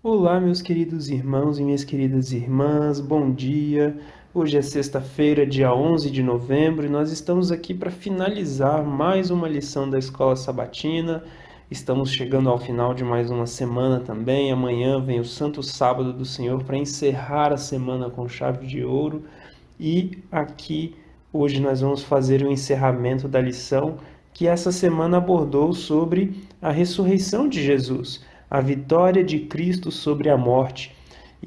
Olá, meus queridos irmãos e minhas queridas irmãs, bom dia. Hoje é sexta-feira, dia 11 de novembro, e nós estamos aqui para finalizar mais uma lição da Escola Sabatina. Estamos chegando ao final de mais uma semana também. Amanhã vem o Santo Sábado do Senhor para encerrar a semana com chave de ouro. E aqui, hoje, nós vamos fazer o encerramento da lição que essa semana abordou sobre a ressurreição de Jesus, a vitória de Cristo sobre a morte.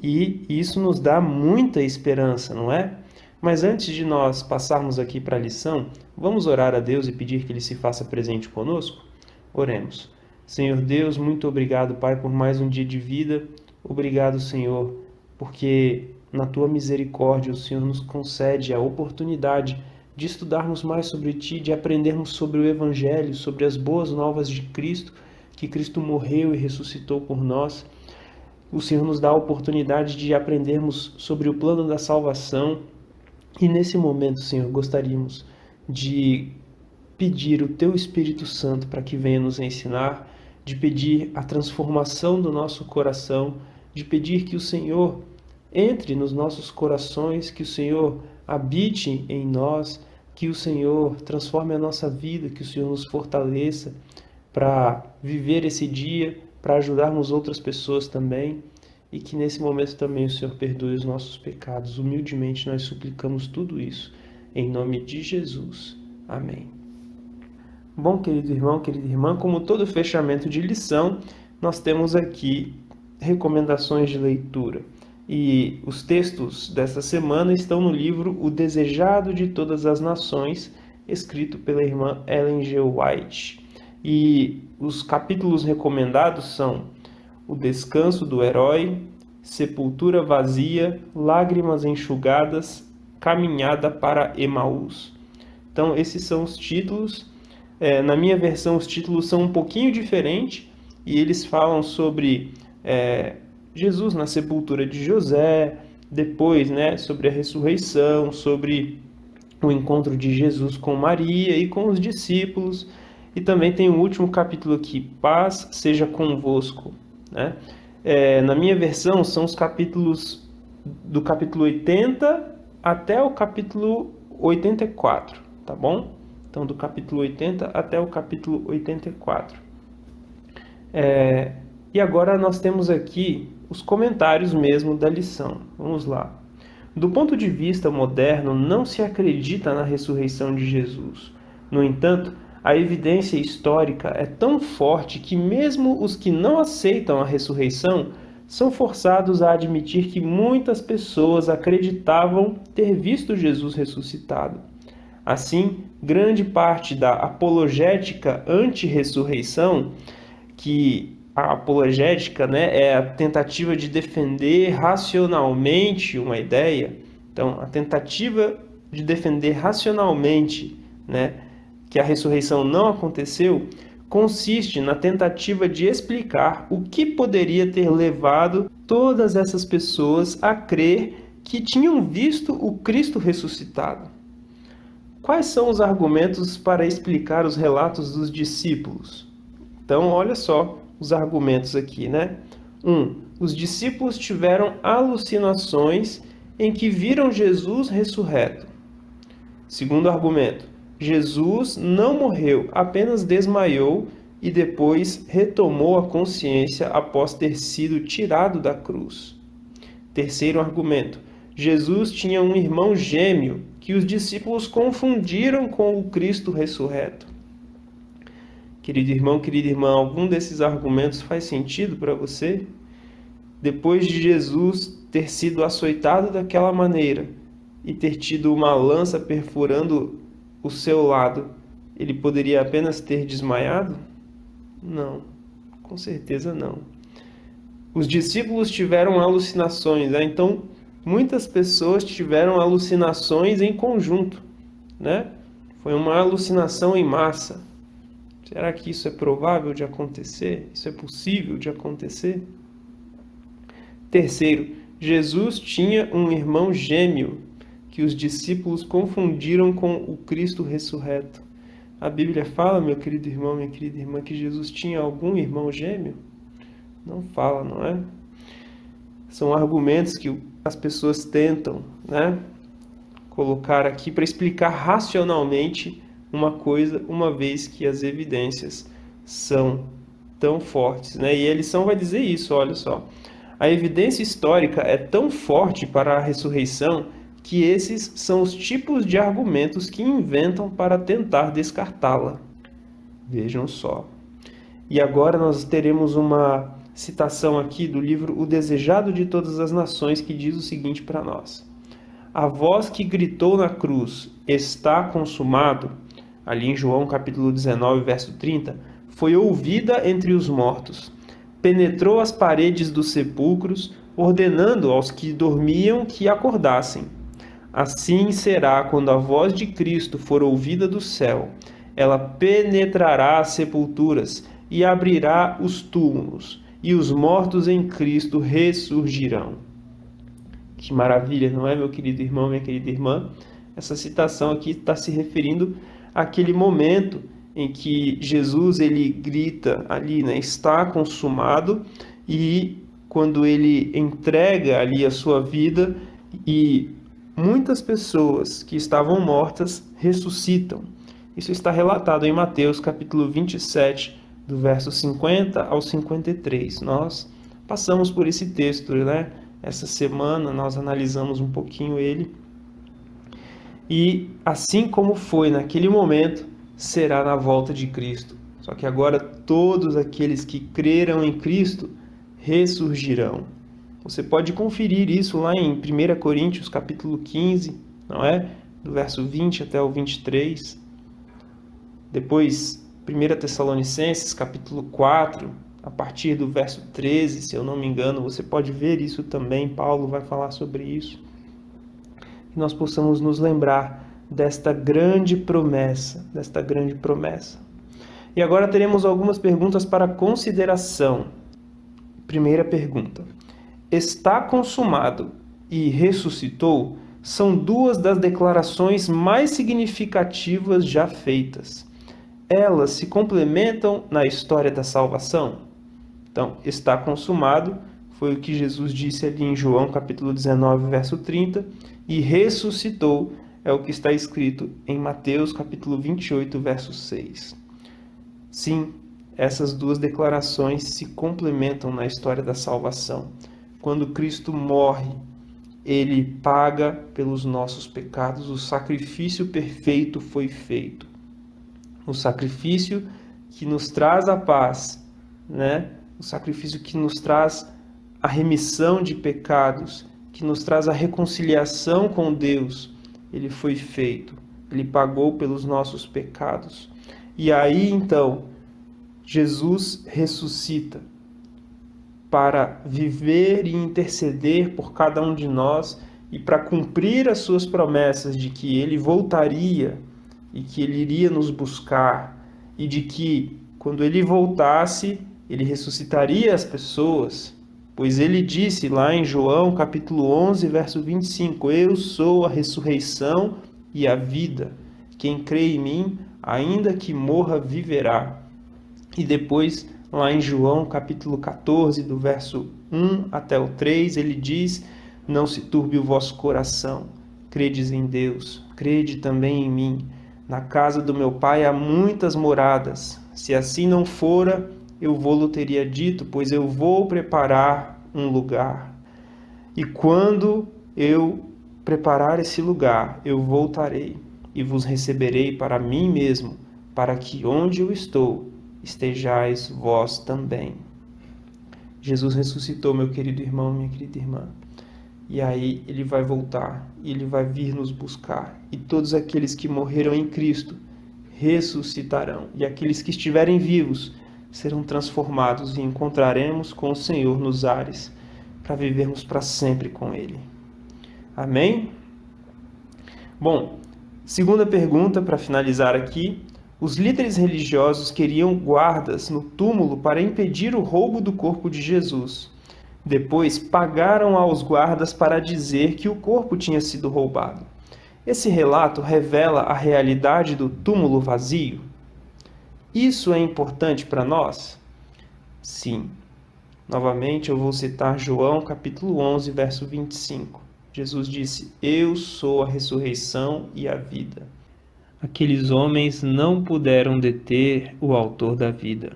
E isso nos dá muita esperança, não é? Mas antes de nós passarmos aqui para a lição, vamos orar a Deus e pedir que Ele se faça presente conosco? Oremos. Senhor Deus, muito obrigado, Pai, por mais um dia de vida. Obrigado, Senhor, porque na Tua misericórdia o Senhor nos concede a oportunidade de estudarmos mais sobre Ti, de aprendermos sobre o Evangelho, sobre as boas novas de Cristo, que Cristo morreu e ressuscitou por nós. O Senhor nos dá a oportunidade de aprendermos sobre o plano da salvação. E nesse momento, Senhor, gostaríamos de pedir o Teu Espírito Santo para que venha nos ensinar, de pedir a transformação do nosso coração, de pedir que o Senhor entre nos nossos corações, que o Senhor habite em nós, que o Senhor transforme a nossa vida, que o Senhor nos fortaleça para viver esse dia, para ajudarmos outras pessoas também, e que nesse momento também o Senhor perdoe os nossos pecados. Humildemente nós suplicamos tudo isso, em nome de Jesus. Amém. Bom, querido irmão, querida irmã, como todo fechamento de lição, nós temos aqui recomendações de leitura. E os textos dessa semana estão no livro O Desejado de Todas as Nações, escrito pela irmã Ellen G. White. E os capítulos recomendados são O Descanso do Herói, Sepultura Vazia, Lágrimas Enxugadas, Caminhada para Emaús. Então, esses são os títulos. Na minha versão, os títulos são um pouquinho diferentes e eles falam sobre Jesus na sepultura de José, depois, sobre a ressurreição, sobre o encontro de Jesus com Maria e com os discípulos. E também tem o último capítulo aqui, Paz seja convosco. Na minha versão, são os capítulos do capítulo 80 até o capítulo 84, tá bom? Então, do capítulo 80 até o capítulo 84. E agora nós temos aqui os comentários mesmo da lição. Vamos lá. Do ponto de vista moderno, não se acredita na ressurreição de Jesus. No entanto, a evidência histórica é tão forte que mesmo os que não aceitam a ressurreição são forçados a admitir que muitas pessoas acreditavam ter visto Jesus ressuscitado. Assim, grande parte da apologética anti-ressurreição, que a apologética é a tentativa de defender racionalmente uma ideia. Então, a tentativa de defender racionalmente, que a ressurreição não aconteceu, consiste na tentativa de explicar o que poderia ter levado todas essas pessoas a crer que tinham visto o Cristo ressuscitado. Quais são os argumentos para explicar os relatos dos discípulos? Então, olha só os argumentos aqui, 1. Os discípulos tiveram alucinações em que viram Jesus ressurreto. Segundo argumento, Jesus não morreu, apenas desmaiou e depois retomou a consciência após ter sido tirado da cruz. Terceiro argumento, Jesus tinha um irmão gêmeo que os discípulos confundiram com o Cristo ressurreto. Querido irmão, querida irmã, algum desses argumentos faz sentido para você? Depois de Jesus ter sido açoitado daquela maneira e ter tido uma lança perfurando o seu lado, ele poderia apenas ter desmaiado? Não, com certeza não. Os discípulos tiveram alucinações, então muitas pessoas tiveram alucinações em conjunto, Foi uma alucinação em massa. Será que isso é provável de acontecer? Isso é possível de acontecer? Terceiro, Jesus tinha um irmão gêmeo que os discípulos confundiram com o Cristo ressurreto. A Bíblia fala, meu querido irmão, minha querida irmã, que Jesus tinha algum irmão gêmeo? Não fala, não é? São argumentos que as pessoas tentam, né, colocar aqui para explicar racionalmente uma coisa, uma vez que as evidências são tão fortes, né? E a lição vai dizer isso, olha só. A evidência histórica é tão forte para a ressurreição que esses são os tipos de argumentos que inventam para tentar descartá-la. Vejam só. E agora nós teremos uma citação aqui do livro O Desejado de Todas as Nações, que diz o seguinte para nós: a voz que gritou na cruz, está consumado, ali em João capítulo 19, verso 30, foi ouvida entre os mortos, penetrou as paredes dos sepulcros, ordenando aos que dormiam que acordassem. Assim será quando a voz de Cristo for ouvida do céu. Ela penetrará as sepulturas e abrirá os túmulos, e os mortos em Cristo ressurgirão. Que maravilha, não é, meu querido irmão, minha querida irmã? Essa citação aqui está se referindo àquele momento em que Jesus ele grita ali, né, está consumado, e quando ele entrega ali a sua vida e muitas pessoas que estavam mortas ressuscitam. Isso está relatado em Mateus capítulo 27, do verso 50 ao 53. Nós passamos por esse texto, né? Essa semana nós analisamos um pouquinho ele. E assim como foi naquele momento, será na volta de Cristo. Só que agora todos aqueles que creram em Cristo ressurgirão. Você pode conferir isso lá em 1 Coríntios capítulo 15, não é? Do verso 20 até o 23. Depois, 1 Tessalonicenses capítulo 4, a partir do verso 13, se eu não me engano, você pode ver isso também. Paulo vai falar sobre isso. Que nós possamos nos lembrar desta grande promessa, E agora teremos algumas perguntas para consideração. Primeira pergunta: está consumado e ressuscitou são duas das declarações mais significativas já feitas. Elas se complementam na história da salvação? Então, está consumado foi o que Jesus disse ali em João capítulo 19, verso 30, e ressuscitou é o que está escrito em Mateus capítulo 28, verso 6. Sim, essas duas declarações se complementam na história da salvação. Quando Cristo morre, ele paga pelos nossos pecados, o sacrifício perfeito foi feito. O sacrifício que nos traz a paz, né? O sacrifício que nos traz a remissão de pecados, que nos traz a reconciliação com Deus, ele foi feito. Ele pagou pelos nossos pecados. E aí, então, Jesus ressuscita para viver e interceder por cada um de nós e para cumprir as suas promessas de que ele voltaria e que ele iria nos buscar e de que, quando ele voltasse, ele ressuscitaria as pessoas, pois ele disse lá em João capítulo 11, verso 25, eu sou a ressurreição e a vida. Quem crê em mim, ainda que morra, viverá. E depois, lá em João capítulo 14, do verso 1 até o 3, ele diz, não se turbe o vosso coração, credes em Deus, crede também em mim. Na casa do meu pai há muitas moradas. Se assim não fora, eu vou-lo teria dito, pois eu vou preparar um lugar. E quando eu preparar esse lugar, eu voltarei e vos receberei para mim mesmo, para que onde eu estou, estejais vós também. Jesus ressuscitou, meu querido irmão, minha querida irmã. E aí ele vai voltar, e ele vai vir nos buscar. E todos aqueles que morreram em Cristo ressuscitarão. E aqueles que estiverem vivos serão transformados e encontraremos com o Senhor nos ares, para vivermos para sempre com Ele. Amém? Bom, segunda pergunta para finalizar aqui. Os líderes religiosos queriam guardas no túmulo para impedir o roubo do corpo de Jesus. Depois pagaram aos guardas para dizer que o corpo tinha sido roubado. Esse relato revela a realidade do túmulo vazio? Isso é importante para nós? Sim. Novamente, eu vou citar João capítulo 11, verso 25. Jesus disse: Eu sou a ressurreição e a vida. Aqueles homens não puderam deter o autor da vida.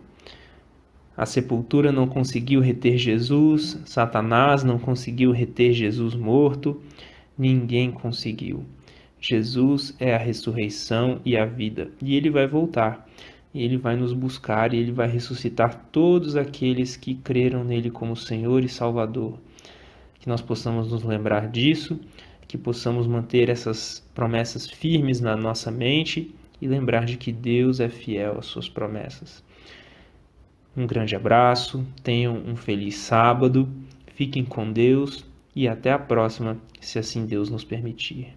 A sepultura não conseguiu reter Jesus, Satanás não conseguiu reter Jesus morto, ninguém conseguiu. Jesus é a ressurreição e a vida, e ele vai voltar. Ele vai nos buscar e ele vai ressuscitar todos aqueles que creram nele como Senhor e Salvador. Que nós possamos nos lembrar disso, que possamos manter essas promessas firmes na nossa mente e lembrar de que Deus é fiel às suas promessas. Um grande abraço, tenham um feliz sábado, fiquem com Deus e até a próxima, se assim Deus nos permitir.